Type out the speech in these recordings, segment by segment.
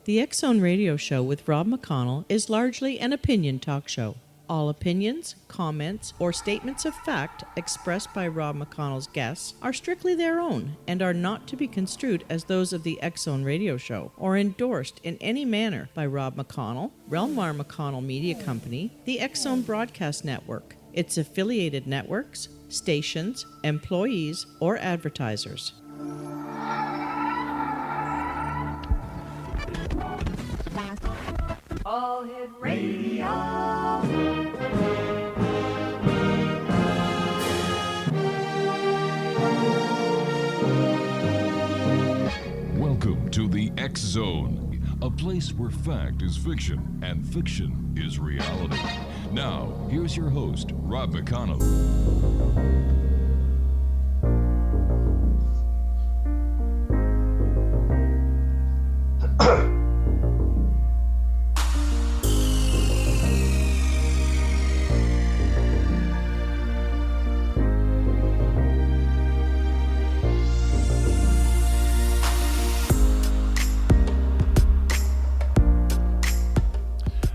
The X Zone Radio Show with Rob McConnell is largely an opinion talk show. All opinions, comments, or statements of fact expressed by Rob McConnell's guests are strictly their own and are not to be construed as those of the X Zone Radio Show or endorsed in any manner by Rob McConnell, Relmar McConnell Media Company, the X Zone Broadcast Network, its affiliated networks, stations, employees, or advertisers. All Hit Radio. Welcome to the X Zone, a place where fact is fiction and fiction is reality. Now, here's your host, Rob McConnell.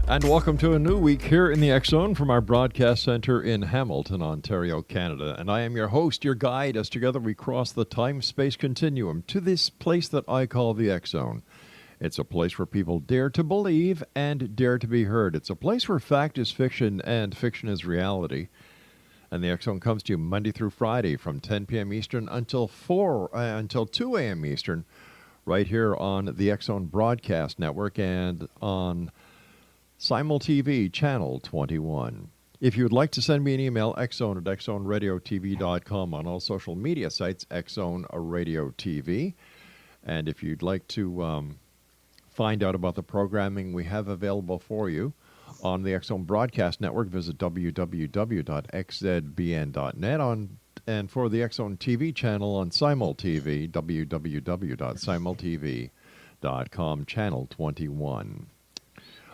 And welcome to a new week here in the X Zone from our broadcast center in Hamilton, Ontario, Canada. And I am your host, your guide, as together we cross the time-space continuum to this place that I call the X Zone. It's a place where people dare to believe and dare to be heard. It's a place where fact is fiction and fiction is reality. And the X Zone comes to you Monday through Friday from 10 p.m. Eastern until 2 a.m. Eastern, right here on the X Zone Broadcast Network and on Simul TV, Channel 21. If you would like to send me an email, xzone at xzoneradiotv.com, on all social media sites, Xzone Radio TV. And if you'd like to find out about the programming we have available for you on the X Zone Broadcast Network, visit www.xzbn.net. And for the X Zone TV channel on Simul TV, www.simultv.com, Channel 21.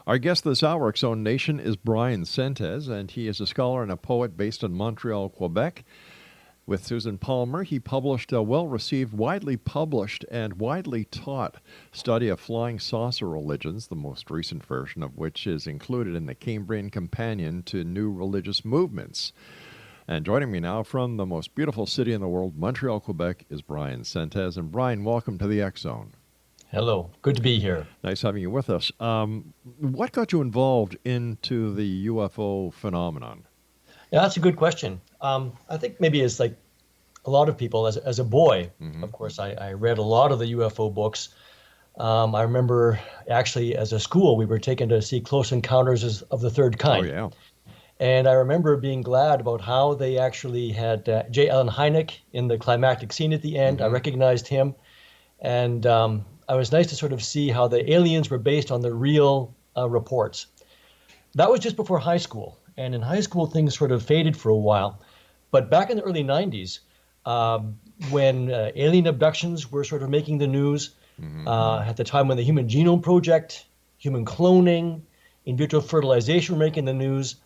Our guest this hour, X Zone Nation, is BRYAN SENTES, and he is a scholar and a poet based in Montreal, Quebec. With Susan Palmer, he published a well-received, widely published, and widely taught study of flying saucer religions, the most recent version of which is included in the Cambrian Companion to New Religious Movements. And joining me now from the most beautiful city in the world, Montreal, Quebec, is BRYAN SENTES. And BRYAN, welcome to the X Zone. Hello. Good to be here. Nice having you with us. What got you involved into the UFO phenomenon? Yeah, that's a good question. I think maybe it's like a lot of people, as a boy, of course, I read a lot of the UFO books. I remember actually as a school, we were taken to see Close Encounters of the Third Kind. Oh, yeah. And I remember being glad about how they actually had J. Allen Hynek in the climactic scene at the end. I recognized him. And it was nice to sort of see how the aliens were based on the real reports. That was just before high school. And in high school, things sort of faded for a while. But back in the early 90s, when alien abductions were sort of making the news, at the time when the Human Genome Project, human cloning, in vitro fertilization were making the news,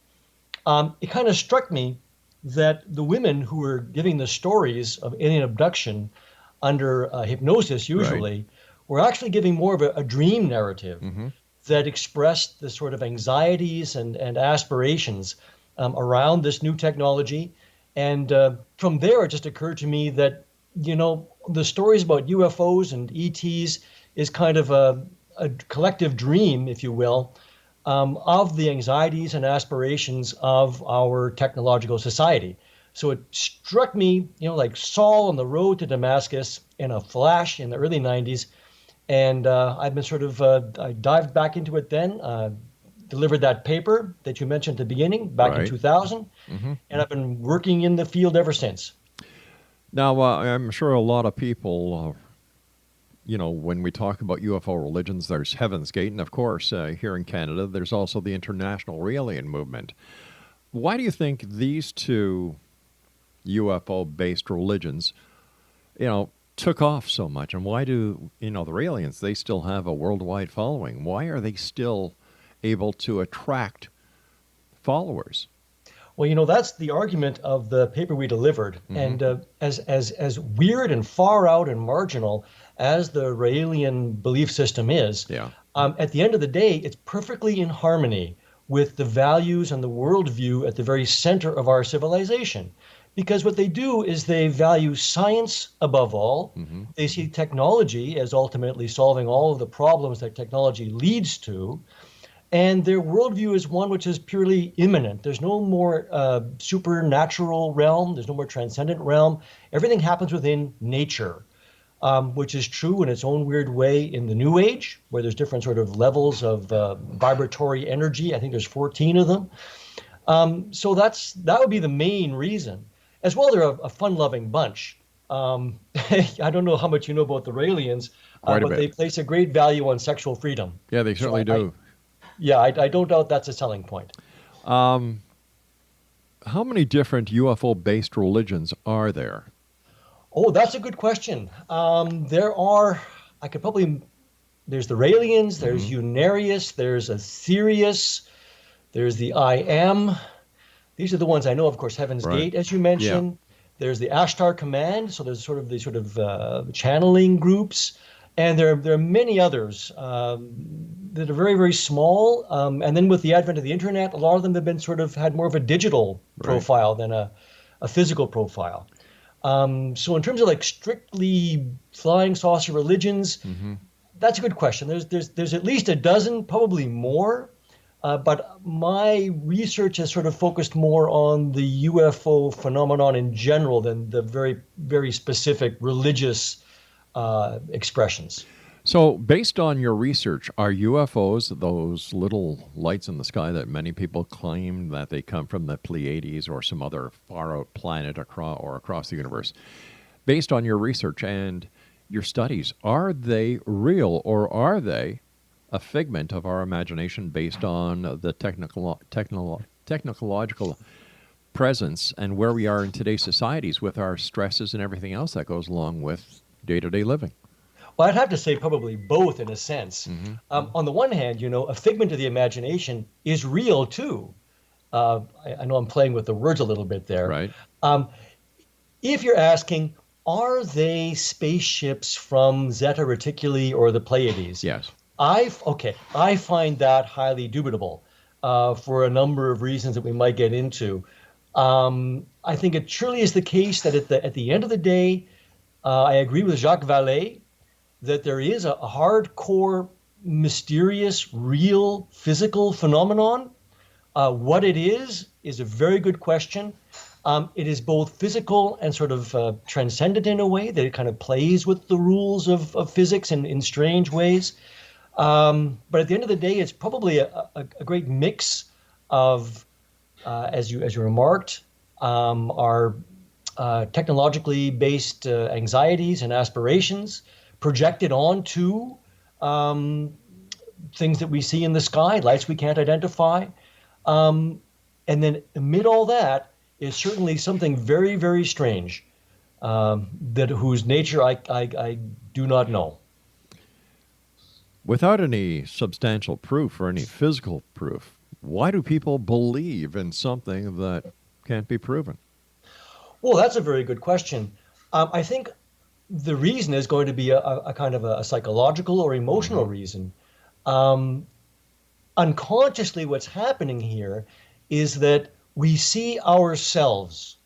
it kind of struck me that the women who were giving the stories of alien abduction under hypnosis usually, were actually giving more of a dream narrative that expressed the sort of anxieties and aspirations around this new technology. And from there, it just occurred to me that, the stories about UFOs and ETs is kind of a collective dream, if you will, of the anxieties and aspirations of our technological society. So it struck me, like Saul on the road to Damascus in a flash in the early 90s. And I've been sort of, I dived back into it then, delivered that paper that you mentioned at the beginning, back in 2000. And I've been working in the field ever since. Now, I'm sure a lot of people, when we talk about UFO religions, there's Heaven's Gate. And of course, here in Canada, there's also the International Alien Movement. Why do you think these two UFO-based religions, took off so much? And why do, the aliens, they still have a worldwide following? Why are they still able to attract followers? Well, that's the argument of the paper we delivered. And as weird and far out and marginal as the alien belief system is, At the end of the day, it's perfectly in harmony with the values and the worldview at the very center of our civilization. Because what they do is they value science above all. They see technology as ultimately solving all of the problems that technology leads to. And their worldview is one which is purely immanent. There's no more supernatural realm. There's no more transcendent realm. Everything happens within nature, which is true in its own weird way in the New Age, where there's different sort of levels of vibratory energy. I think there's 14 of them. So that would be the main reason. As well, they're a fun-loving bunch. I don't know how much you know about the Raelians, but they place a great value on sexual freedom. Yeah, they certainly do. I don't doubt that's a selling point. How many different UFO-based religions are there? Oh, that's a good question. There are, there's the Raelians, there's Unarius, there's Aetherius, there's the I Am. These are the ones I know, of course, Heaven's Gate, as you mentioned. Yeah. There's the Ashtar Command, so there's sort of channeling groups. And there are many others that are very, very small. And then with the advent of the internet, a lot of them have been had more of a digital profile than a physical profile. So in terms of strictly flying saucer religions, that's a good question. There's at least a dozen, probably more. But my research has sort of focused more on the UFO phenomenon in general than the very, very specific religious expressions. So based on your research, are UFOs those little lights in the sky that many people claim that they come from the Pleiades or some other far-out planet across the universe? Based on your research and your studies, are they real or are they a figment of our imagination based on the technological presence and where we are in today's societies with our stresses and everything else that goes along with day-to-day living? Well, I'd have to say probably both in a sense. On the one hand, a figment of the imagination is real too. I know I'm playing with the words a little bit there. Right. If you're asking, are they spaceships from Zeta Reticuli or the Pleiades? Yes. I find that highly dubitable for a number of reasons that we might get into. I think it truly is the case that at the end of the day, I agree with Jacques Vallée that there is a hardcore, mysterious, real, physical phenomenon. What it is a very good question. It is both physical and sort of transcendent in a way that it kind of plays with the rules of physics in strange ways. But at the end of the day, it's probably a great mix of, as you remarked, our technologically based anxieties and aspirations projected onto things that we see in the sky, lights we can't identify. And then amid all that is certainly something very, very strange whose nature I do not know. Without any substantial proof or any physical proof, why do people believe in something that can't be proven? Well, that's a very good question. I think the reason is going to be a kind of a psychological or emotional reason. Unconsciously, what's happening here is that we see ourselves.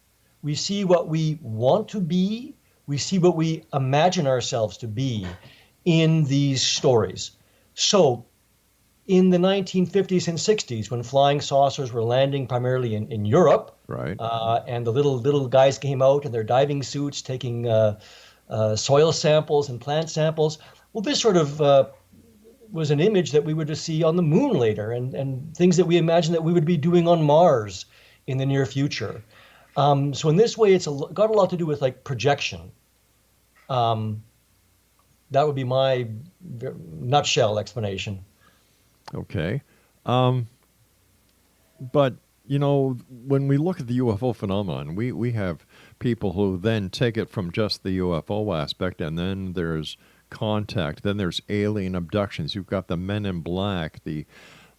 We see what we want to be. We see what we imagine ourselves to be in these stories. So in the 1950s and 60s, when flying saucers were landing primarily in Europe, right, and the little guys came out in their diving suits taking soil samples and plant samples, well, this sort of was an image that we would see on the moon later, and things that we imagined that we would be doing on Mars in the near future. So in this way, it's got a lot to do with projection. That would be my nutshell explanation. Okay. But, when we look at the UFO phenomenon, we have people who then take it from just the UFO aspect, and then there's contact, then there's alien abductions. You've got the Men in Black, the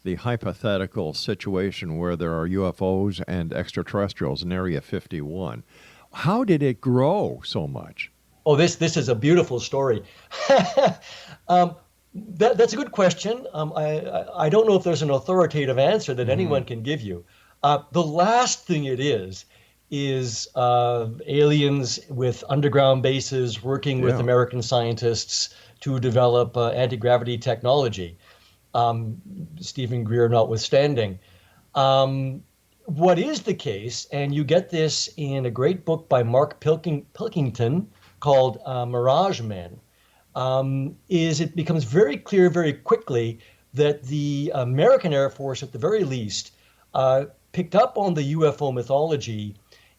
hypothetical situation where there are UFOs and extraterrestrials in Area 51. How did it grow so much? Oh, this is a beautiful story. That's a good question. I don't know if there's an authoritative answer that anyone can give you. The last thing it is aliens with underground bases working with Yeah. American scientists to develop anti-gravity technology, Stephen Greer notwithstanding. What is the case, and you get this in a great book by Mark Pilkington called Mirage Men, is it becomes very clear very quickly that the American Air Force, at the very least, picked up on the UFO mythology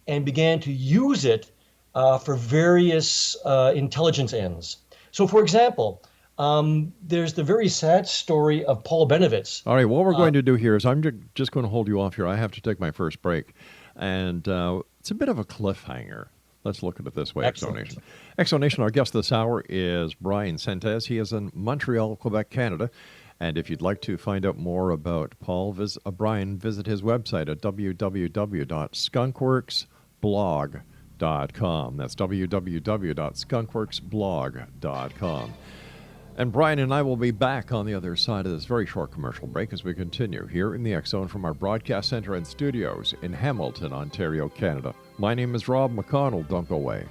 and began to use it for various intelligence ends. So, for example, there's the very sad story of Paul Benevitz. All right, what we're going to do here is I'm just going to hold you off here. I have to take my first break. And it's a bit of a cliffhanger. Let's look at it this way, Exonation. Exonation, our guest this hour is BRYAN Sentes. He is in Montreal, Quebec, Canada. And if you'd like to find out more about Paul, BRYAN, visit his website at www.skunkworksblog.com. That's www.skunkworksblog.com. And BRYAN and I will be back on the other side of this very short commercial break as we continue here in the X Zone from our broadcast center and studios in Hamilton, Ontario, Canada. My name is Rob McConnell. Don't go away.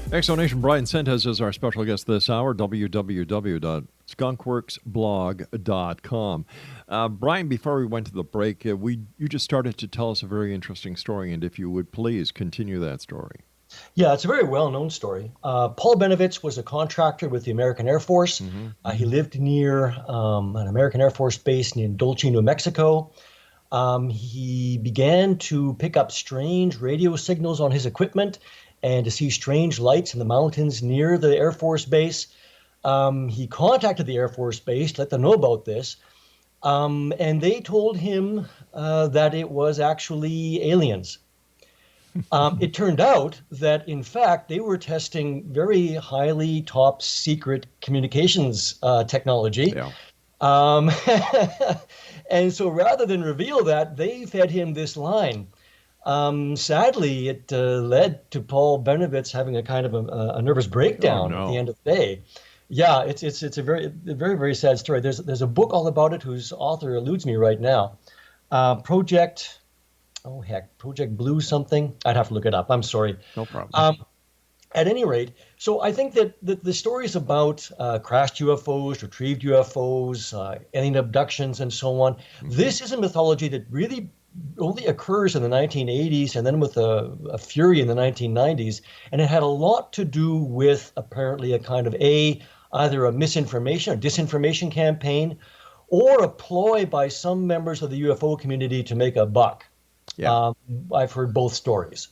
Exonation, BRYAN Sentes is our special guest this hour, www.skunkworksblog.com. BRYAN, before we went to the break, you just started to tell us a very interesting story, and if you would please continue that story. Yeah, it's a very well-known story. Paul Benevitz was a contractor with the American Air Force. He lived near an American Air Force base in Dulce, New Mexico. He began to pick up strange radio signals on his equipment and to see strange lights in the mountains near the Air Force base. He contacted the Air Force base to let them know about this, and they told him that it was actually aliens. It turned out that, in fact, they were testing very highly top secret communications technology. Yeah. And so rather than reveal that, they fed him this line. Sadly, it led to Paul Benevitz having a kind of a nervous breakdown at the end of the day. Yeah, it's a very, very sad story. There's a book all about it whose author eludes me right now. Project Blue something. I'd have to look it up. I'm sorry. No problem. At any rate, so I think that the stories about crashed UFOs, retrieved UFOs, alien abductions, and so on, this is a mythology that really only occurs in the 1980s and then with a fury in the 1990s. And it had a lot to do with apparently a kind of either a misinformation or disinformation campaign or a ploy by some members of the UFO community to make a buck. Yeah. I've heard both stories.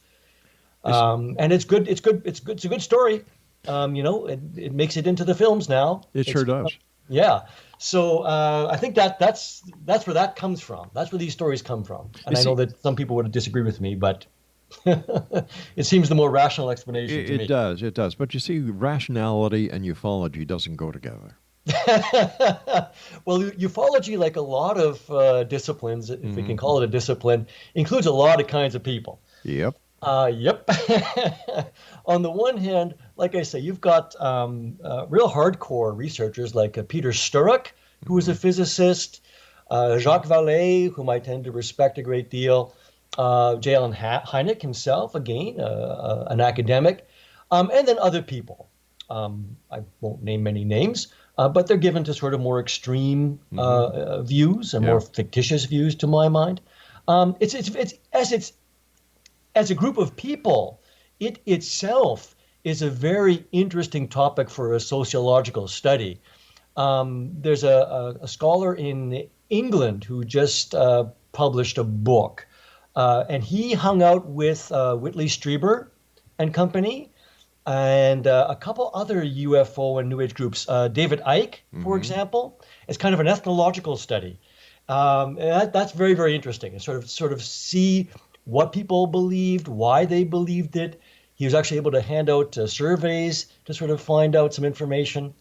And it's good. It's a good story. It makes it into the films now. It sure does. Yeah. So I think that's where that comes from. That's where these stories come from. And I know that some people would disagree with me, but it seems the more rational explanation to me. It does. But you see, rationality and ufology doesn't go together. Well, ufology, like a lot of disciplines, if we can call it a discipline, includes a lot of kinds of people. Yep. Yep. On the one hand, like I say, you've got real hardcore researchers like Peter Sturrock, who was a physicist, Jacques Vallée, whom I tend to respect a great deal, J. Allen Hynek himself, again, an academic, and then other people. I won't name many names, but they're given to sort of more extreme views and more fictitious views, to my mind. It's as a group of people, it itself is a very interesting topic for a sociological study. There's a scholar in England who just published a book, and he hung out with Whitley Strieber and company, and a couple other UFO and New Age groups. David Icke, for example, is kind of an ethnological study. And that's very, very interesting. And sort of see what people believed, why they believed it. He was actually able to hand out surveys to sort of find out some information.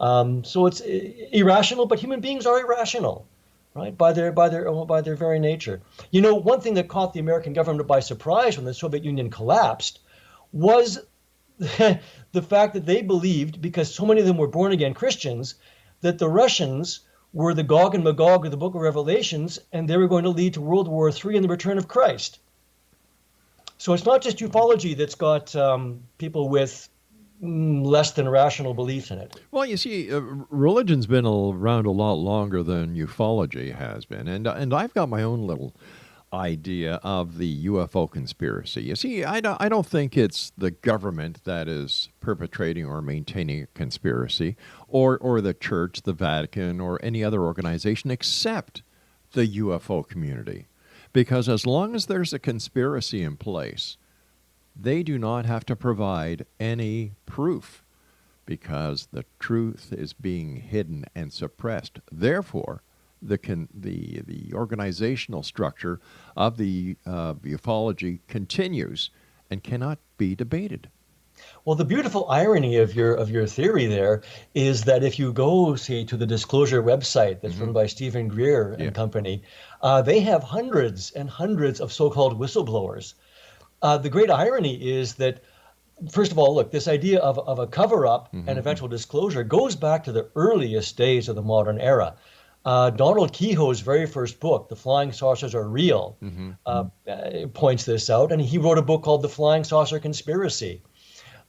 So it's irrational, but human beings are irrational, right? By their very nature. You know, one thing that caught the American government by surprise when the Soviet Union collapsed was the fact that they believed, because so many of them were born again Christians, that the Russians were the Gog and Magog of the Book of Revelations, and they were going to lead to World War III and the return of Christ. So it's not just ufology that's got people with less than rational beliefs in it. Well, you see, religion's been around a lot longer than ufology has been, and I've got my own little idea of the UFO conspiracy. You see, I don't think it's the government that is perpetrating or maintaining a conspiracy, or the church, the Vatican, or any other organization except the UFO community. Because as long as there's a conspiracy in place, they do not have to provide any proof, because the truth is being hidden and suppressed. Therefore, the organizational structure of the ufology continues and cannot be debated. Well, the beautiful irony of your theory there is that if you go, say, to the Disclosure website that's run by Stephen Greer and company, they have hundreds and hundreds of so-called whistleblowers. The great irony is that, first of all, look, this idea of a cover-up and eventual disclosure goes back to the earliest days of the modern era. Donald Kehoe's very first book, The Flying Saucers Are Real, points this out, and he wrote a book called The Flying Saucer Conspiracy.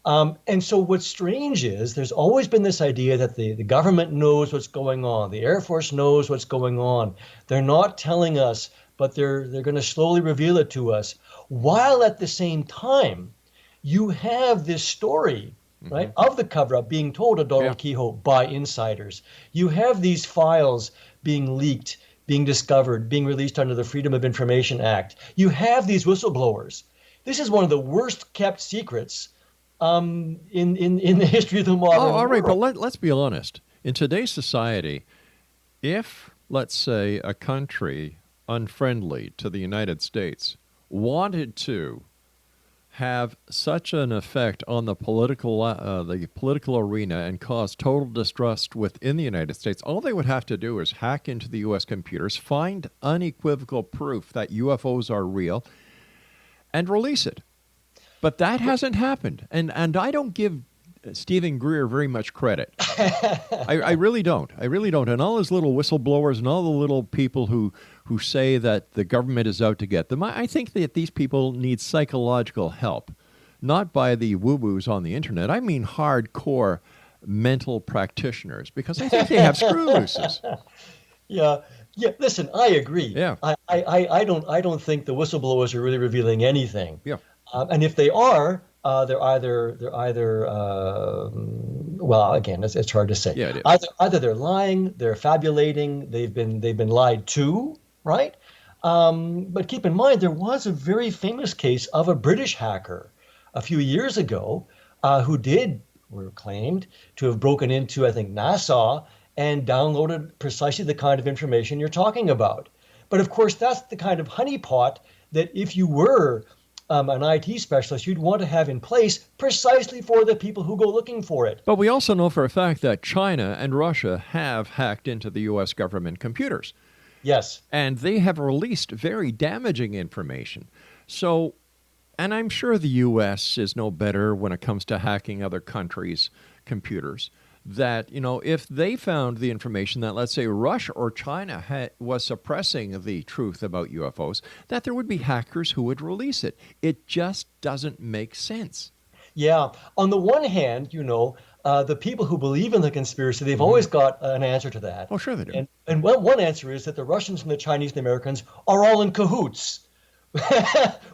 And so what's strange is there's always been this idea that the government knows what's going on, the Air Force knows what's going on. They're not telling us, but they're going to slowly reveal it to us, while at the same time you have this story, right, of the cover-up being told to Donald Kehoe by insiders. You have these files being leaked, being discovered, being released under the Freedom of Information Act. You have these whistleblowers. This is one of the worst kept secrets in the history of the modern world. All right, but let's be honest. In today's society, if, let's say, a country unfriendly to the United States wanted to have such an effect on the political arena and cause total distrust within the United States, all they would have to do is hack into the U.S. computers, find unequivocal proof that UFOs are real, and release it. But that hasn't happened, and I don't give Stephen Greer very much credit. I really don't. I really don't. And all his little whistleblowers and all the little people who say that the government is out to get them, I think that these people need psychological help, not by the woo-woos on the internet. I mean hardcore mental practitioners, because I think they have screw looses. Yeah. Listen, I agree. Yeah. I don't think the whistleblowers are really revealing anything. Yeah. And if they are, they're either well, again, it's hard to say. Yeah, it is. Either they're lying, they're fabulating, they've been lied to, right? But keep in mind, there was a very famous case of a British hacker a few years ago were claimed to have broken into, I think, NASA and downloaded precisely the kind of information you're talking about. But of course, that's the kind of honeypot that if you were an IT specialist, you'd want to have in place precisely for the people who go looking for it. But we also know for a fact that China and Russia have hacked into the U.S. government computers. Yes. And they have released very damaging information. So, and I'm sure the U.S. is no better when it comes to hacking other countries' computers. That, if they found the information that, let's say, Russia or China was suppressing the truth about UFOs, that there would be hackers who would release it. It just doesn't make sense. Yeah. On the one hand, the people who believe in the conspiracy, they've always got an answer to that. Oh, sure they do. And one answer is that the Russians and the Chinese and the Americans are all in cahoots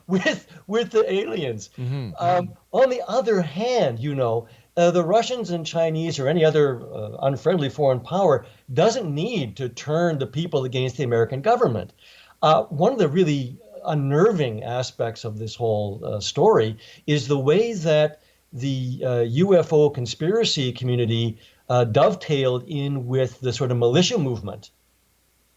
with the aliens. On the other hand, the Russians and Chinese or any other unfriendly foreign power doesn't need to turn the people against the American government. One of the really unnerving aspects of this whole story is the way that the UFO conspiracy community dovetailed in with the sort of militia movement,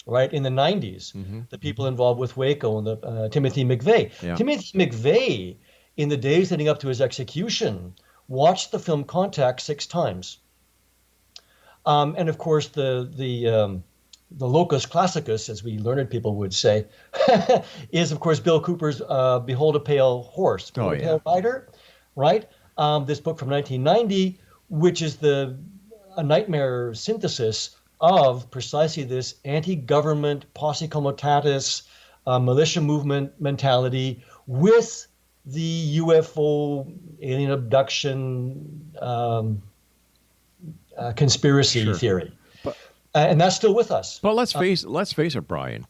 right, in the 90s, the people involved with Waco and the Timothy McVeigh. Yeah. Timothy McVeigh, in the days leading up to his execution, watched the film Contact 6 times. And of course, the locus classicus, as we learned people would say, is, of course, Bill Cooper's Behold a Pale Horse, Behold a Pale Rider, right? This book from 1990, which is a nightmare synthesis of precisely this anti-government, posse comitatus, militia movement mentality with the UFO alien abduction conspiracy theory. And that's still with us. But let's face it, Brian.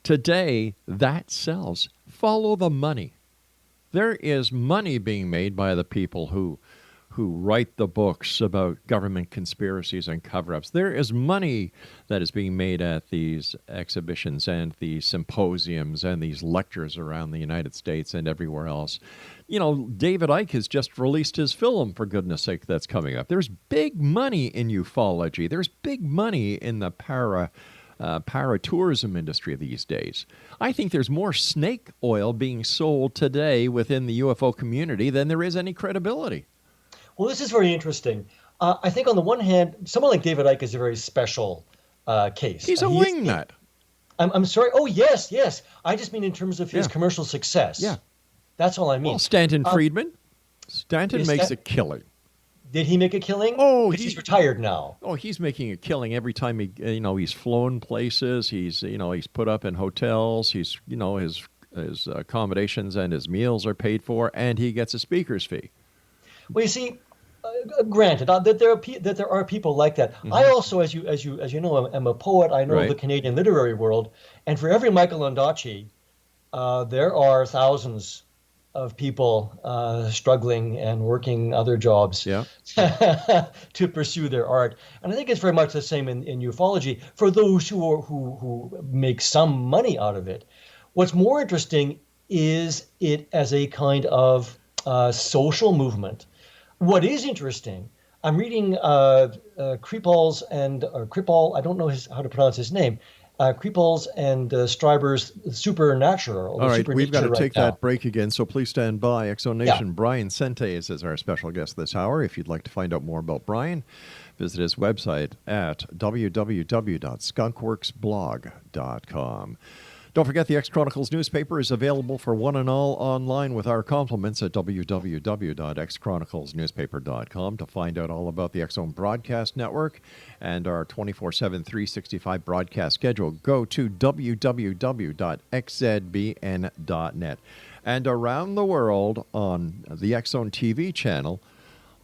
Today, that sells. Follow the money. There is money being made by the people who write the books about government conspiracies and cover-ups. There is money that is being made at these exhibitions and these symposiums and these lectures around the United States and everywhere else. David Icke has just released his film, for goodness sake, that's coming up. There's big money in ufology. There's big money in the para-tourism industry these days. I think there's more snake oil being sold today within the UFO community than there is any credibility. Well, this is very interesting. I think on the one hand, someone like David Icke is a very special case. He's a wingnut. I'm sorry. Oh, yes. I just mean in terms of his commercial success. Yeah. That's all I mean. Well, Stanton Friedman. Stanton makes a killing. Did he make a killing? Oh, he's retired now. Oh, he's making a killing every time he's flown places. He's put up in hotels. He's his accommodations and his meals are paid for, and he gets a speaker's fee. Well, you see, granted that there are people like that. I also, as you know, am a poet. I know the Canadian literary world, and for every Michael Ondaatje, there are thousands of people struggling and working other jobs to pursue their art. And I think it's very much the same in ufology for those who make some money out of it. What's more interesting is it as a kind of social movement. What is interesting, I'm reading Kripal's Kripal, I don't know how to pronounce his name, Kripal's and Stryber's Supernatural. All right, we've got to take that break again, so please stand by. Exo Nation, BRYAN SENTES is our special guest this hour. If you'd like to find out more about BRYAN, visit his website at www.skunkworksblog.com. Don't forget, the X-Chronicles newspaper is available for one and all online with our compliments at www.xchroniclesnewspaper.com. To find out all about the X-Zone Broadcast Network and our 24/7, 365 broadcast schedule, go to www.xzbn.net. And around the world on the X-Zone TV channel,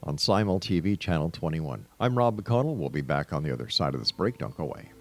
on Simul TV Channel 21. I'm Rob McConnell. We'll be back on the other side of this break. Don't go away.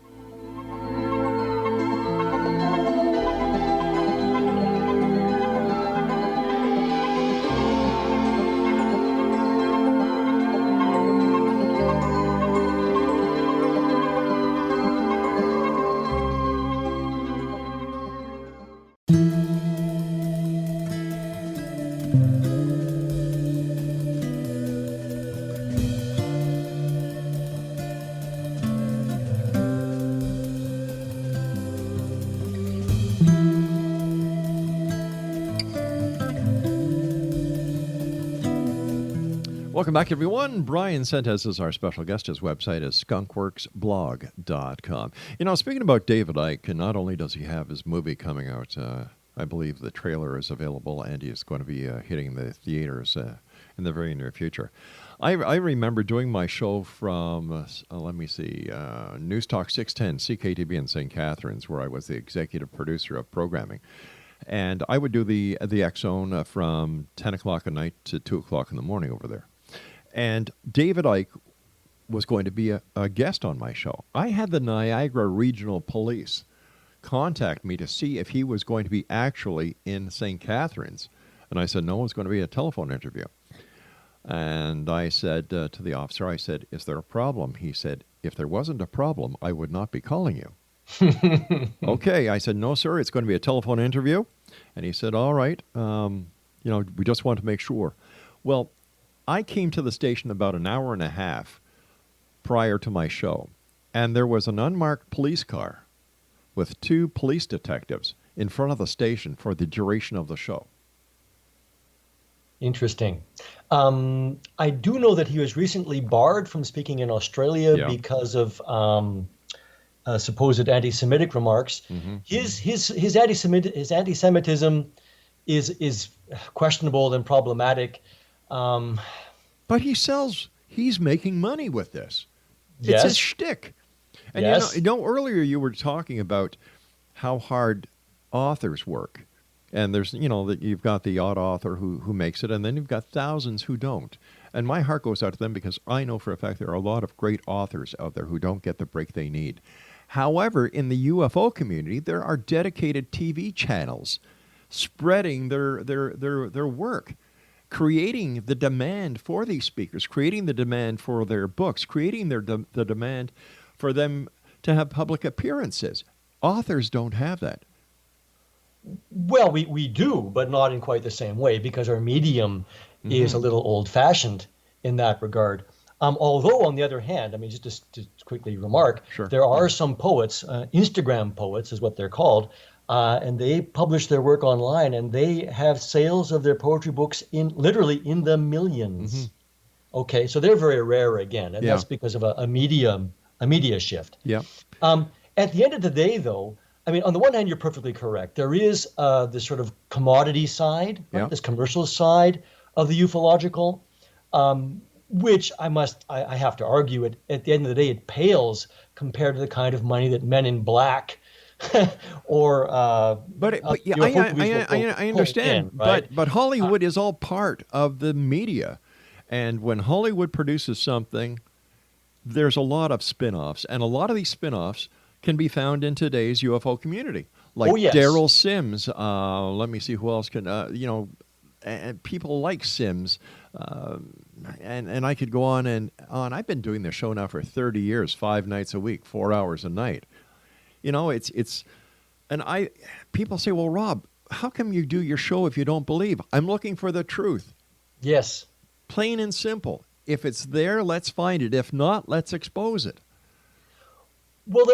Welcome back, everyone. BRYAN SENTES is our special guest. His website is skunkworksblog.com. Speaking about David Icke, and not only does he have his movie coming out, I believe the trailer is available, and he is going to be hitting the theaters in the very near future. I remember doing my show from, News Talk 610, CKTB in St. Catharines, where I was the executive producer of programming. And I would do the X-Zone from 10 o'clock at night to 2 o'clock in the morning over there. And David Icke was going to be a guest on my show. I had the Niagara Regional Police contact me to see if he was going to be actually in St. Catharines. And I said, no, it's going to be a telephone interview. And I said to the officer, I said, is there a problem? He said, if there wasn't a problem, I would not be calling you. Okay. I said, no, sir, it's going to be a telephone interview. And he said, all right. We just want to make sure. Well, I came to the station about an hour and a half prior to my show, and there was an unmarked police car with 2 police detectives in front of the station for the duration of the show. Interesting. I do know that he was recently barred from speaking in Australia because of supposed anti-Semitic remarks. Mm-hmm. His anti-Semitism is questionable and problematic. But he's making money with this. Yes. It's his shtick. And yes. Earlier you were talking about how hard authors work. And there's, that you've got the odd author who makes it, and then you've got thousands who don't. And my heart goes out to them because I know for a fact there are a lot of great authors out there who don't get the break they need. However, in the UFO community, there are dedicated TV channels spreading their work, creating the demand for these speakers, creating the demand for their books, creating the demand for them to have public appearances. Authors don't have that. Well, we do, but not in quite the same way because our medium is a little old-fashioned in that regard. Although, on the other hand, I mean, just to quickly remark, Sure. there are some poets, Instagram poets is what they're called, and they publish their work online, and they have sales of their poetry books literally in the millions. Mm-hmm. Okay, so they're very rare again, and that's because of a media shift. Yeah. At the end of the day, though, I mean, on the one hand, you're perfectly correct. There is this sort of commodity side, right? This commercial side of the ufological, which I have to argue, at the end of the day, it pales compared to the kind of money that Men in Black or I understand, in, right? but Hollywood is all part of the media, and when Hollywood produces something, there's a lot of spin-offs, and a lot of these spin-offs can be found in today's UFO community, like Daryl Sims. Let me see who else can. And people like Sims, and I could go on and on. I've been doing this show now for 30 years, 5 nights a week, 4 hours a night. People say, well, Rob, how come you do your show if you don't believe? I'm looking for the truth. Yes. Plain and simple. If it's there, let's find it. If not, let's expose it. Well,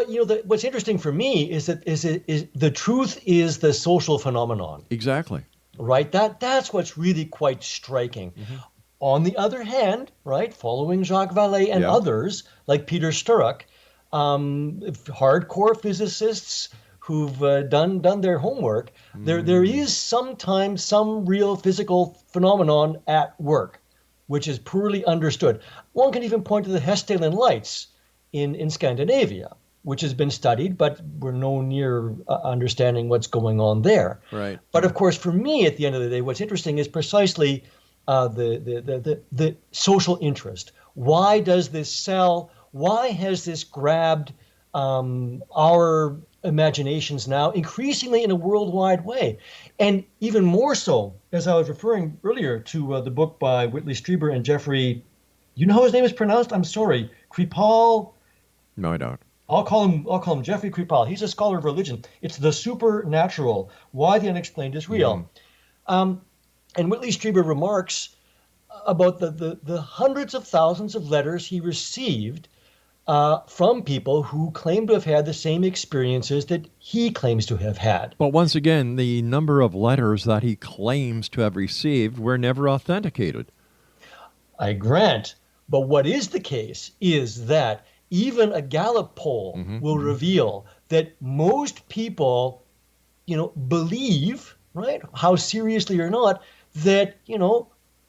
what's interesting for me is that the truth is the social phenomenon. Exactly. Right? That's what's really quite striking. Mm-hmm. On the other hand, right, following Jacques Vallée and others like Peter Sturrock, hardcore physicists who've done their homework, there is sometimes some real physical phenomenon at work, which is poorly understood. One can even point to the Hessdalen lights in Scandinavia, which has been studied, but we're no near understanding what's going on there. Right. But of course, for me, at the end of the day, what's interesting is precisely the social interest. Why does this sell? Why has this grabbed our imaginations now increasingly in a worldwide way? And even more so, as I was referring earlier to the book by Whitley Strieber and Jeffrey, you know how his name is pronounced? I'm sorry, Kripal. No, I don't. I'll call him Jeffrey Kripal. He's a scholar of religion. It's the supernatural. Why the unexplained is real. And Whitley Strieber remarks about the hundreds of thousands of letters he received from people who claim to have had the same experiences that he claims to have had. But once again, the number of letters that he claims to have received were never authenticated. I grant. But what is the case is that even a Gallup poll will reveal that most people, believe, right, how seriously or not, that,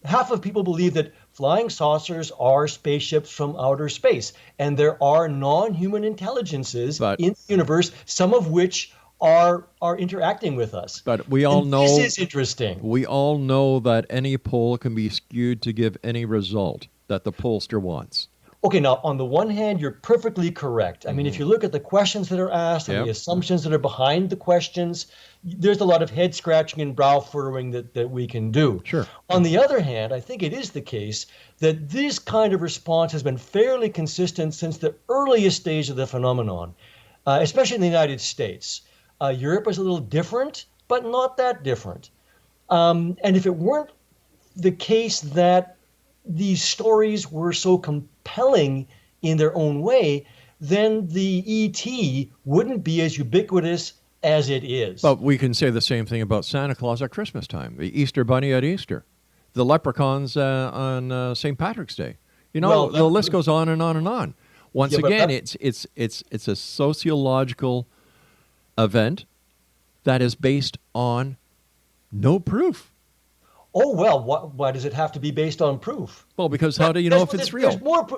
half of people believe that flying saucers are spaceships from outer space. And there are non-human intelligences in the universe, some of which are interacting with us. But we all know this is interesting. We all know that any poll can be skewed to give any result. that the pollster wants. Okay, now, on the one hand, you're perfectly correct. I mean, if you look at the questions that are asked and the assumptions that are behind the questions, there's a lot of head scratching and brow furrowing that we can do. Sure. On the other hand, I think it is the case that this kind of response has been fairly consistent since the earliest days of the phenomenon, especially in the United States. Europe is a little different, but not that different. And if it weren't the case that these stories were so compelling in their own way, then the ET wouldn't be as ubiquitous as it is. But we can say the same thing about Santa Claus at Christmas time, the Easter Bunny at Easter, the leprechauns on St. Patrick's Day. You know, Well, the list goes on and on and on. Once Yeah, but again, that- it's a sociological event that is based on no proof. Oh, well, why does it have to be based on proof? Well, because how do you know if it's real?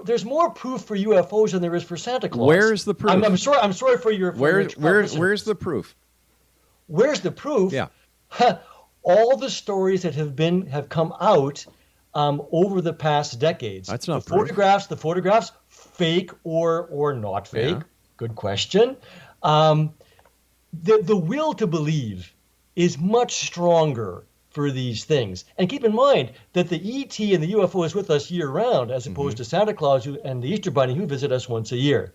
There's more proof for UFOs than there is for Santa Claus. Where's the proof? I'm sorry for your Where's the proof? Where's the proof? Yeah. All the stories that have come out over the past decades. That's not the proof. The photographs, fake or not fake. Yeah. Good question. The will to believe is much stronger for these things. And keep in mind that the ET and the UFO is with us year round, as opposed to Santa Claus and the Easter Bunny who visit us once a year.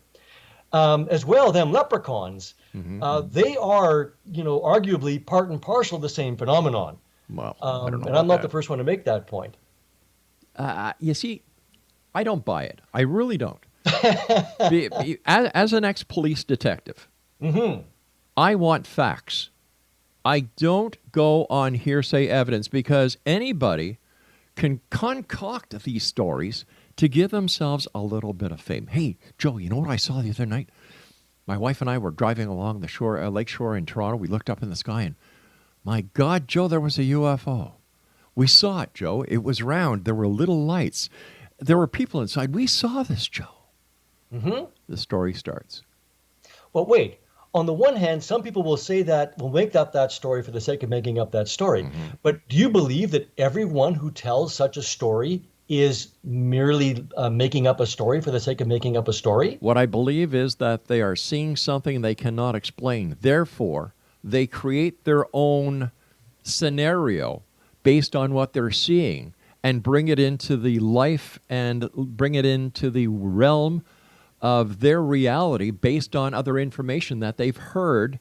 As well, them leprechauns, they are, arguably part and parcel of the same phenomenon. Well, I don't know And about I'm not that. the first one to make that point. You see, I don't buy it. I really don't. As an ex-police detective, I want facts. I don't go on hearsay evidence because anybody can concoct these stories to give themselves a little bit of fame. Hey, Joe, you know what I saw the other night? My wife and I were driving along the shore, lake shore in Toronto. We looked up in the sky and, my God, Joe, there was a UFO. We saw it, Joe. It was round. There were little lights. There were people inside. We saw this, Joe. The story starts. But wait, on the one hand, some people will say that, will make up that story for the sake of making up that story. But do you believe that everyone who tells such a story is merely making up a story for the sake of making up a story? What I believe is that they are seeing something they cannot explain. Therefore, they create their own scenario based on what they're seeing and bring it into the life and bring it into the realm of their reality based on other information that they've heard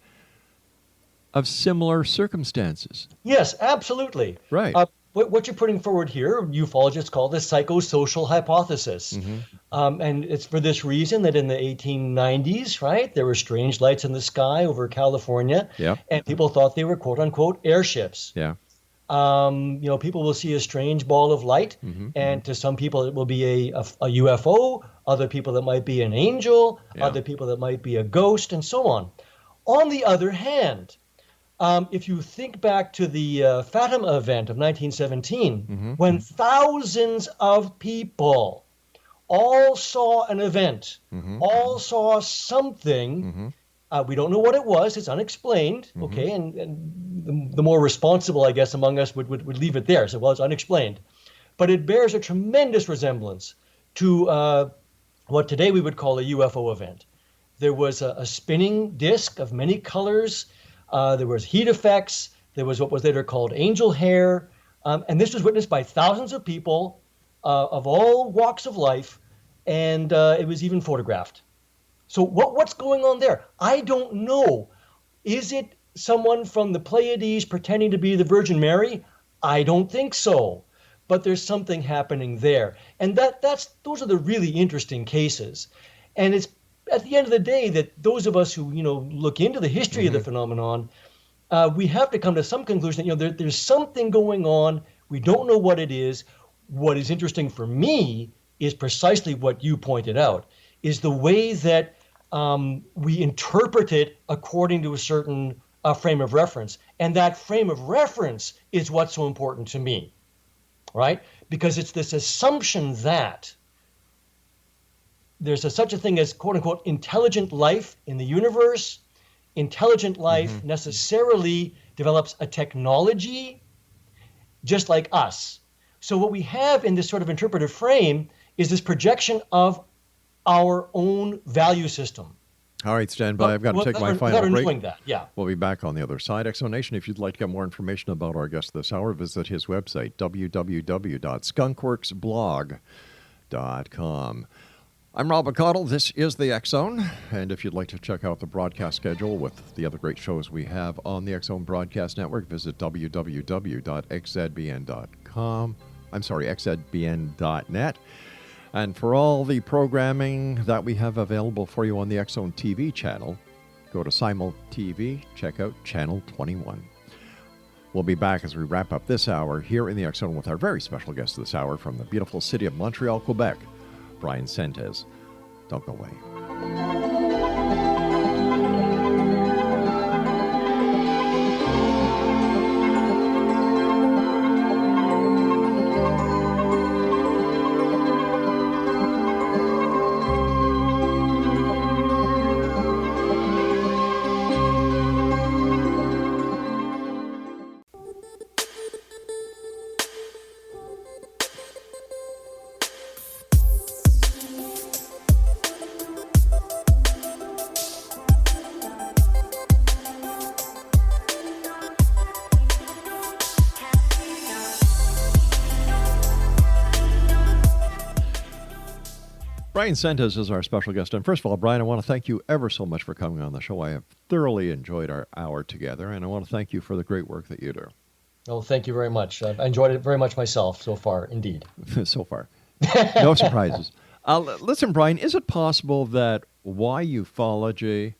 of similar circumstances. Yes, absolutely. Right. What you're putting forward here, ufologists call the psychosocial hypothesis. And it's for this reason that in the 1890s, right, there were strange lights in the sky over California, and people thought they were quote unquote airships. Yeah. People will see a strange ball of light, and to some people it will be a UFO, other people it might be an angel, other people it might be a ghost, and so on. On the other hand, if you think back to the Fatima event of 1917, when thousands of people all saw an event, all saw something, we don't know what it was, it's unexplained, okay, and the more responsible, I guess, among us would leave it there, so, well, it's unexplained. But it bears a tremendous resemblance to what today we would call a UFO event. There was a spinning disc of many colors, there was heat effects, there was what was later called angel hair, and this was witnessed by thousands of people of all walks of life, and it was even photographed. So what's going on there? I don't know. Is it someone from the Pleiades pretending to be the Virgin Mary? I don't think so. But there's something happening there. And those are the really interesting cases. And it's at the end of the day that those of us who, look into the history of the phenomenon, we have to come to some conclusion that, there's something going on. We don't know what it is. What is interesting for me is precisely what you pointed out, is the way that we interpret it according to a certain frame of reference. And that frame of reference is what's so important to me, right? Because it's this assumption that there's such a thing as, quote unquote, intelligent life in the universe. Intelligent life necessarily develops a technology just like us. So what we have in this sort of interpretive frame is this projection of our own value system. All right, stand by. I've got to take my final break. Knowing that, yeah. We'll be back on the other side. Exonation, if you'd like to get more information about our guest this hour, visit his website, www.skunkworksblog.com. I'm Rob McConnell. This is the X Zone. And if you'd like to check out the broadcast schedule with the other great shows we have on the X Zone Broadcast Network, visit www.xzbn.com. I'm sorry, xzbn.net. And for all the programming that we have available for you on the X Zone TV channel, go to Simul TV, check out Channel 21. We'll be back as we wrap up this hour here in the X Zone with our very special guest this hour from the beautiful city of Montreal, Quebec, BRYAN SENTES. Don't go away. BRYAN SENTES is our special guest. And first of all, BRYAN, I want to thank you ever so much for coming on the show. I have thoroughly enjoyed our hour together, and I want to thank you for the great work that you do. Oh, thank you very much. I enjoyed it very much myself so far, indeed. So far. No surprises. Listen, BRYAN, is it possible that why ufology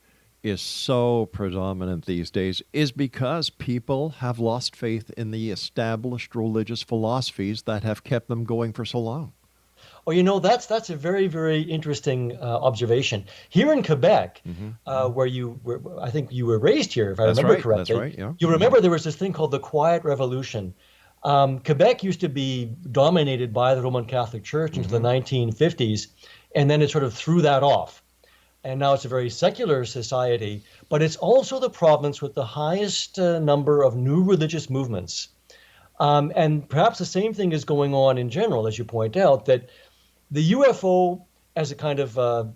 is so predominant these days is because people have lost faith in the established religious philosophies that have kept them going for so long? Oh, that's a very, very interesting observation. Here in Quebec, where I think you were raised here, if I remember correctly. That's right, yeah. You remember there was this thing called the Quiet Revolution. Quebec used to be dominated by the Roman Catholic Church until the 1950s, and then it sort of threw that off. And now it's a very secular society, but it's also the province with the highest number of new religious movements. And perhaps the same thing is going on in general, as you point out, that the UFO as a kind of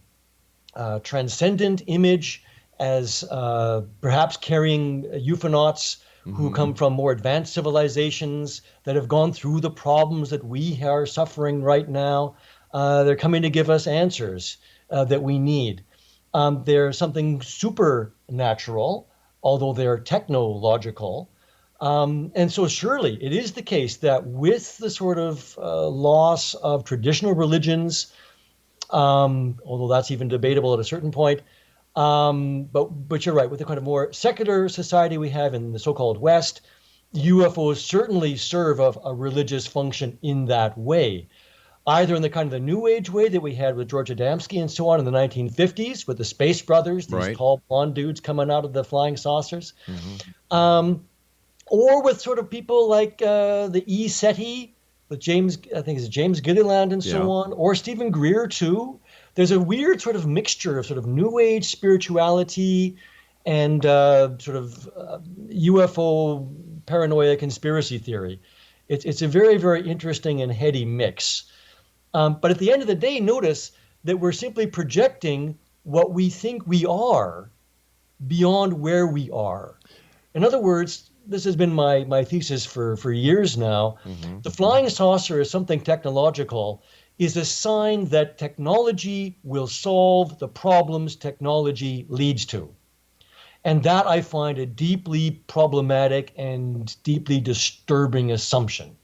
transcendent image, as perhaps carrying euphonauts who come from more advanced civilizations that have gone through the problems that we are suffering right now. They're coming to give us answers that we need. They're something supernatural, although they're technological. And so surely it is the case that with the sort of loss of traditional religions, although that's even debatable at a certain point, but you're right, with the kind of more secular society we have in the so-called West, UFOs certainly serve a religious function in that way, either in the kind of the New Age way that we had with George Adamski and so on in the 1950s with the Space Brothers, these tall blonde dudes coming out of the flying saucers. Or with sort of people like the SETI, with James Gilliland and so on, or Stephen Greer too. There's a weird sort of mixture of sort of New Age spirituality and sort of UFO paranoia conspiracy theory. It's a very, very interesting and heady mix. But at the end of the day, notice that we're simply projecting what we think we are beyond where we are. In other words, this has been my thesis for years now. The flying saucer is something technological, is a sign that technology will solve the problems technology leads to. And that I find a deeply problematic and deeply disturbing assumption.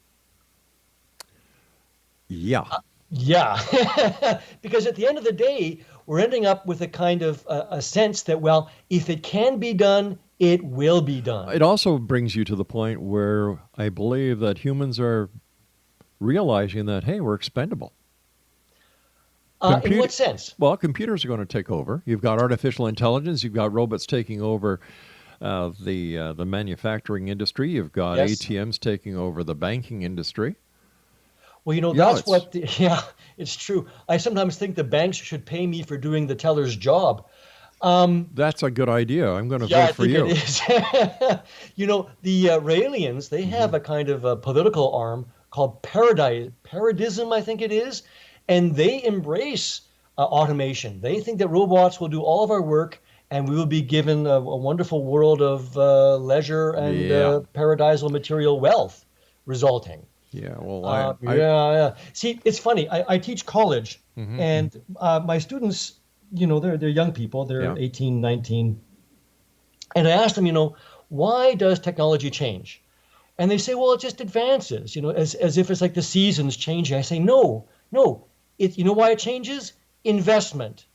Yeah. Because at the end of the day, we're ending up with a kind of a sense that, well, if it can be done, it will be done. It also brings you to the point where I believe that humans are realizing that, hey, we're expendable. In what sense? Well, computers are going to take over. You've got artificial intelligence. You've got robots taking over the manufacturing industry. You've got ATMs taking over the banking industry. Well, it's true. I sometimes think the banks should pay me for doing the teller's job. That's a good idea. I'm going to vote for you. It is. The Raelians, they have a kind of a political arm called Paradism, I think it is. and they embrace automation. They think that robots will do all of our work, and we will be given a wonderful world of leisure and Yeah. paradisal material wealth resulting. Yeah, well, Yeah. See, it's funny. I teach college, and my students, they're young people. They're Yeah. 18, 19. And I ask them, why does technology change? And they say, well, it just advances, as if it's like the seasons changing. I say, no. You know why it changes? Investment.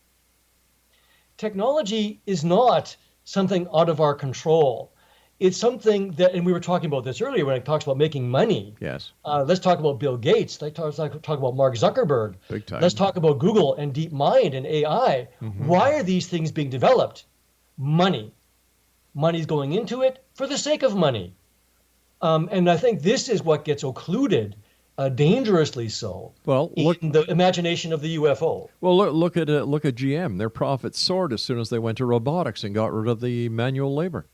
Technology is not something out of our control. It's something that, and we were talking about this earlier when it talks about making money. yes, Let's talk about Bill Gates. Let's talk about Mark Zuckerberg. big time. Let's talk about Google and DeepMind and AI. Why are these things being developed? Money. Money's going into it for the sake of money. And I think this is what gets occluded, dangerously so, Well, look. in the imagination of the UFO. Well, look at GM. Their profits soared as soon as they went to robotics and got rid of the manual labor.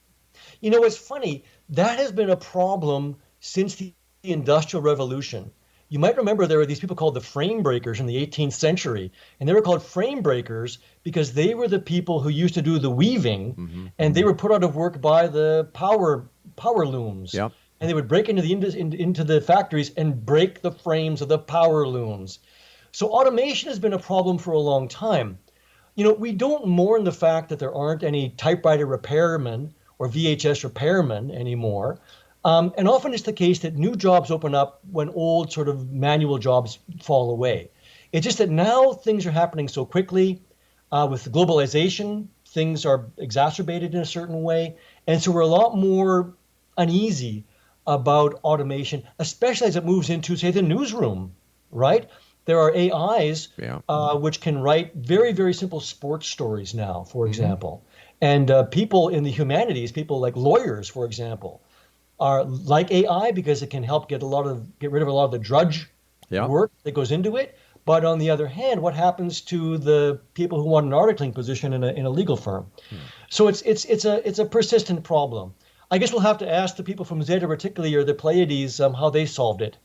It's funny. That has been a problem since the Industrial Revolution. You might remember there were these people called the frame breakers in the 18th century, and they were called frame breakers because they were the people who used to do the weaving, and they were put out of work by the power looms. Yep. And they would break into the factories and break the frames of the power looms. So automation has been a problem for a long time. We don't mourn the fact that there aren't any typewriter repairmen or VHS repairmen anymore. And often it's the case that new jobs open up when old sort of manual jobs fall away. It's just that now things are happening so quickly. With globalization, things are exacerbated in a certain way. And so we're a lot more uneasy about automation, especially as it moves into, say, the newsroom, right? There are AIs which can write very, very simple sports stories now, for example. And people in the humanities, people like lawyers, for example, are like AI because it can help get rid of a lot of the drudge work that goes into it. But on the other hand, what happens to the people who want an articling position in a legal firm? So it's a persistent problem. I guess we'll have to ask the people from Zeta Reticuli or the Pleiades how they solved it.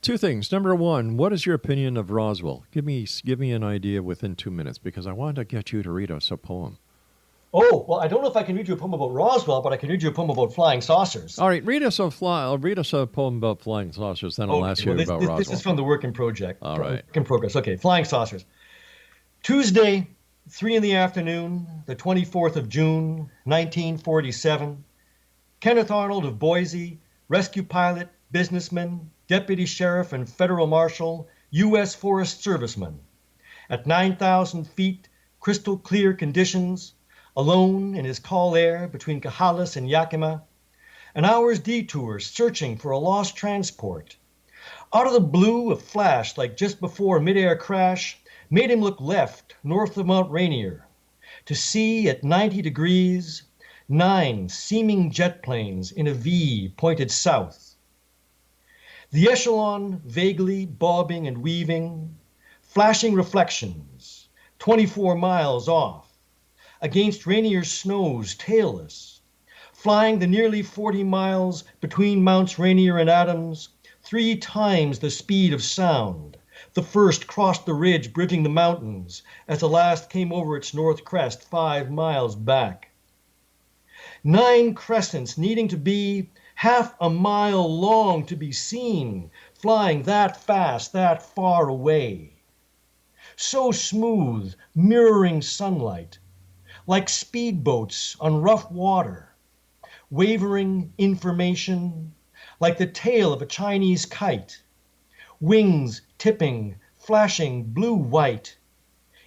Two things. Number one, what is your opinion of Roswell? Give me an idea within 2 minutes, because I want to get you to read us a poem. Oh, well, I don't know if I can read you a poem about Roswell, but I can read you a poem about flying saucers. All right, read us a poem about flying saucers, then I'll ask you about Roswell. This is from the Work in Project. All right. Work in Progress. Okay, flying saucers. Tuesday, 3 in the afternoon, the 24th of June, 1947. Kenneth Arnold of Boise, rescue pilot, businessman, deputy sheriff, and federal marshal, U.S. Forest Serviceman. At 9,000 feet, crystal clear conditions, alone in his call air between Kahalas and Yakima, an hour's detour searching for a lost transport. Out of the blue, a flash like just before mid-air crash made him look left, north of Mount Rainier, to see at 90 degrees, 9 seeming jet planes in a V pointed south. The echelon vaguely bobbing and weaving, flashing reflections, 24 miles off, against Rainier's snows tailless, flying the nearly 40 miles between Mounts Rainier and Adams, 3 times the speed of sound. The first crossed the ridge bridging the mountains as the last came over its north crest 5 miles back. 9 crescents needing to be half a mile long to be seen, flying that fast, that far away. So smooth, mirroring sunlight, like speedboats on rough water, wavering information, like the tail of a Chinese kite, wings tipping, flashing blue-white,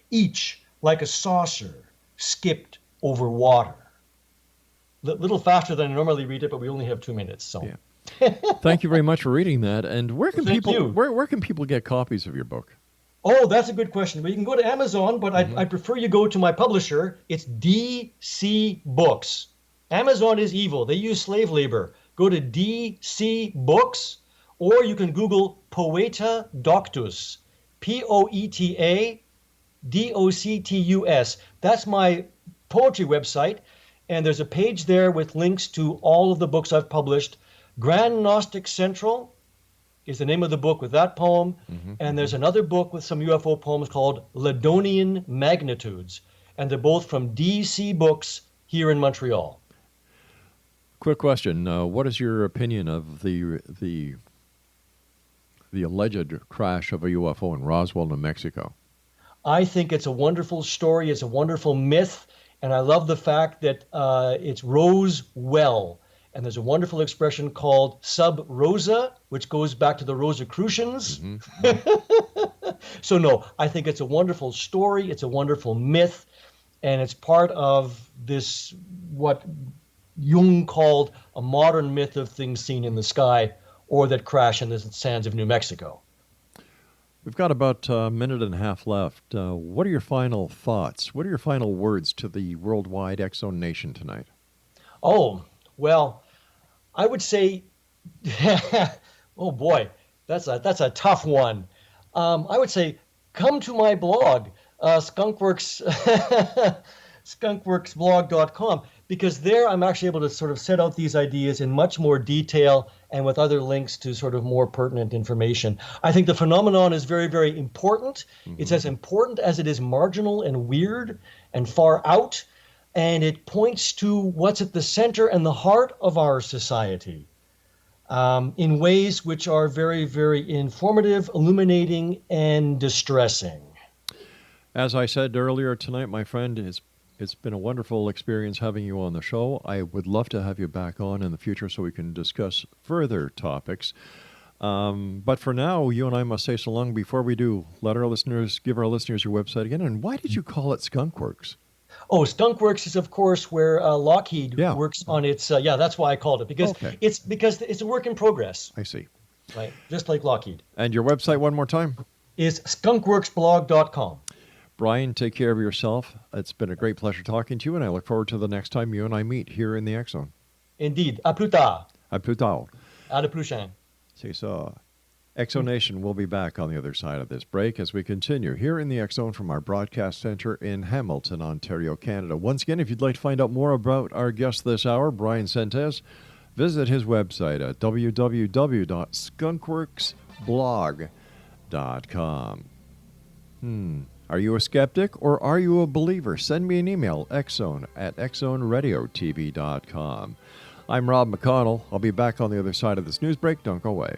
each like a saucer skipped over water. A little faster than I normally read it, but we only have 2 minutes. So, Thank you very much for reading that. And where can Thank you. where can people get copies of your book? Oh, that's a good question. Well, you can go to Amazon, but I prefer you go to my publisher. It's DC Books. Amazon is evil. They use slave labor. Go to DC Books, or you can Google Poeta Doctus, POETA DOCTUS. That's my poetry website. And there's a page there with links to all of the books I've published. Grand Gnostic Central, is the name of the book with that poem. And there's another book with some UFO poems called Ladonian Magnitudes. And they're both from DC Books here in Montreal. Quick question. What is your opinion of the alleged crash of a UFO in Roswell, New Mexico? I think it's a wonderful story. It's a wonderful myth. And I love the fact that it's Rose well. And there's a wonderful expression called sub rosa, which goes back to the Rosicrucians. So no, I think it's a wonderful story. It's a wonderful myth. And it's part of this, what Jung called a modern myth of things seen in the sky or that crash in the sands of New Mexico. We've got about a minute and a half left. What are your final thoughts? What are your final words to the worldwide X-Zone Nation tonight? Oh, well, I would say, oh boy, that's a tough one. I would say, come to my blog, Skunkworks, skunkworksblog.com, because there I'm actually able to sort of set out these ideas in much more detail and with other links to sort of more pertinent information. I think the phenomenon is very, very important. It's as important as it is marginal and weird and far out. And it points to what's at the center and the heart of our society in ways which are very, very informative, illuminating, and distressing. As I said earlier tonight, my friend, it's been a wonderful experience having you on the show. I would love to have you back on in the future so we can discuss further topics. But for now, you and I must say so long. Before we do, give our listeners your website again. And why did you call it Skunkworks? Oh, Skunkworks is, of course, where Lockheed works on its. That's why I called it, because it's a work in progress. I see. Right, just like Lockheed. And your website, one more time? Is skunkworksblog.com. Bryan, take care of yourself. It's been a great pleasure talking to you, and I look forward to the next time you and I meet here in the X-Zone. Indeed. À plus tard. À plus tard. À la prochaine. C'est ça. X-Zone Nation will be back on the other side of this break as we continue here in the X-Zone from our broadcast center in Hamilton, Ontario, Canada. Once again, if you'd like to find out more about our guest this hour, BRYAN SENTES, visit his website at www.skunkworksblog.com. Are you a skeptic or are you a believer? Send me an email, xzone@xzoneradiotv.com. I'm Rob McConnell. I'll be back on the other side of this news break. Don't go away.